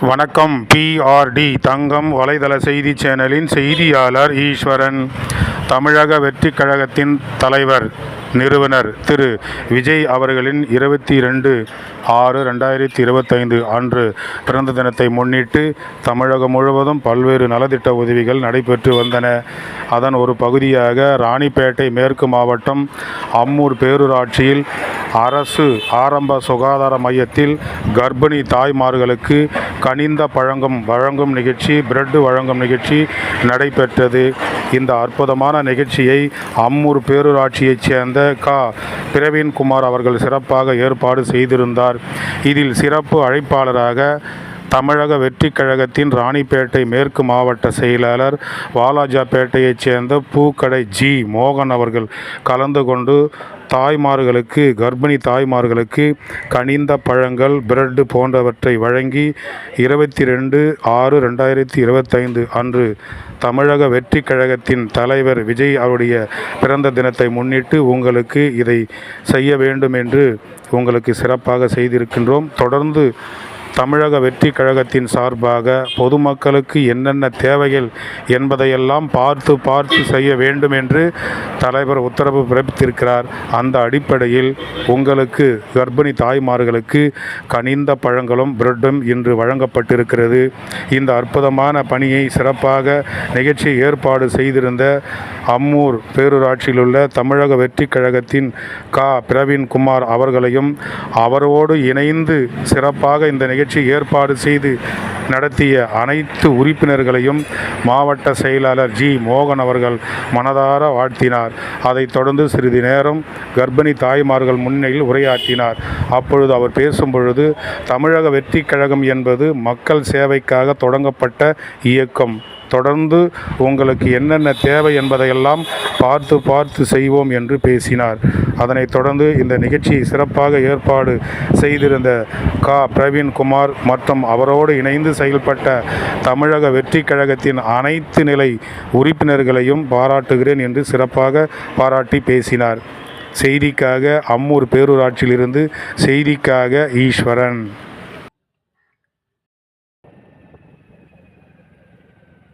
வணக்கம். PRD தங்கம் வலைதள செய்தி சேனலின் செய்தியாளர் ஈஸ்வரன். தமிழக வெற்றிக் கழகத்தின் தலைவர் நிறுவனர் திரு விஜய் அவர்களின் 22/6/2025 அன்று பிறந்த தினத்தை முன்னிட்டு தமிழகம் முழுவதும் பல்வேறு நலத்திட்ட உதவிகள் நடைபெற்று வந்தன. அதன் ஒரு பகுதியாக ராணிப்பேட்டை மேற்கு மாவட்டம் அம்மூர் பேரூராட்சியில் அரசு ஆரம்ப சுகாதார மையத்தில் கர்ப்பிணி தாய்மார்களுக்கு கனிந்த பழங்கம் வழங்கும் நிகழ்ச்சி, பிரெட் வழங்கும் நிகழ்ச்சி நடைபெற்றது. இந்த அற்புதமான நிகழ்ச்சியை அம்மூர் பேரூராட்சியைச் சேர்ந்த பிரவீன்குமார் அவர்கள் சிறப்பாக ஏற்பாடு செய்திருந்தார். இதில் சிறப்பு அழைப்பாளராக தமிழக வெற்றிக் கழகத்தின் ராணிப்பேட்டை மேற்கு மாவட்ட செயலாளர் வாலாஜாப்பேட்டையைச் சேர்ந்த பூக்கடை ஜி மோகன் அவர்கள் கலந்து கொண்டு தாய்மார்களுக்கு கர்ப்பிணி தாய்மார்களுக்கு கனிந்த பழங்கள், பிரெட் போன்றவற்றை வழங்கி 22/6/2025 அன்று தமிழக வெற்றிக் கழகத்தின் தலைவர் விஜய் அவருடைய பிறந்த தினத்தை முன்னிட்டு உங்களுக்கு இதை செய்ய வேண்டும் என்று உங்களுக்கு சிறப்பாக செய்திருக்கின்றோம். தொடர்ந்து தமிழக வெற்றிக் கழகத்தின் சார்பாக பொதுமக்களுக்கு என்னென்ன தேவைகள் என்பதையெல்லாம் பார்த்து செய்ய வேண்டும் என்று தலைவர் உத்தரவு பிறப்பித்திருக்கிறார். அந்த அடிப்படையில் உங்களுக்கு கர்ப்பிணி தாய்மார்களுக்கு கனிந்த பழங்களும் பிரெட்டும் இன்று வழங்கப்பட்டிருக்கிறது. இந்த அற்புதமான பணியை சிறப்பாக நிகழ்ச்சி ஏற்பாடு செய்திருந்த அம்மூர் பேரூராட்சியில் உள்ள தமிழக வெற்றிக் கழகத்தின் பிரவீன்குமார் அவர்களையும் அவரோடு இணைந்து சிறப்பாக இந்த நிகழ்ச்சி ஏற்பாடு செய்து நடத்திய அனைத்து உறுப்பினர்களையும் மாவட்ட செயலாளர் ஜி மோகன் அவர்கள் மனதார வாழ்த்தினார். அதைத் தொடர்ந்து சிறிது நேரம் கர்ப்பிணி தாய்மார்கள் முன்னிலையில் உரையாற்றினார். அப்பொழுது அவர் பேசும்பொழுது, தமிழக வெற்றிக் கழகம் என்பது மக்கள் சேவைக்காக தொடங்கப்பட்ட இயக்கம். தொடர்ந்து உங்களுக்கு என்னென்ன தேவை என்பதையெல்லாம் பார்த்து செய்வோம் என்று பேசினார். அதனைத் தொடர்ந்து இந்த நிகழ்ச்சியை சிறப்பாக ஏற்பாடு செய்திருந்த பிரவீன்குமார் மற்றும் அவரோடு இணைந்து செயல்பட்ட தமிழக வெற்றிக் கழகத்தின் அனைத்து நிலை உறுப்பினர்களையும் பாராட்டுகிறேன் என்று சிறப்பாக பாராட்டி பேசினார். செய்திக்காக அம்மூர் பேரூராட்சியிலிருந்து செய்திக்காக ஈஸ்வரன்.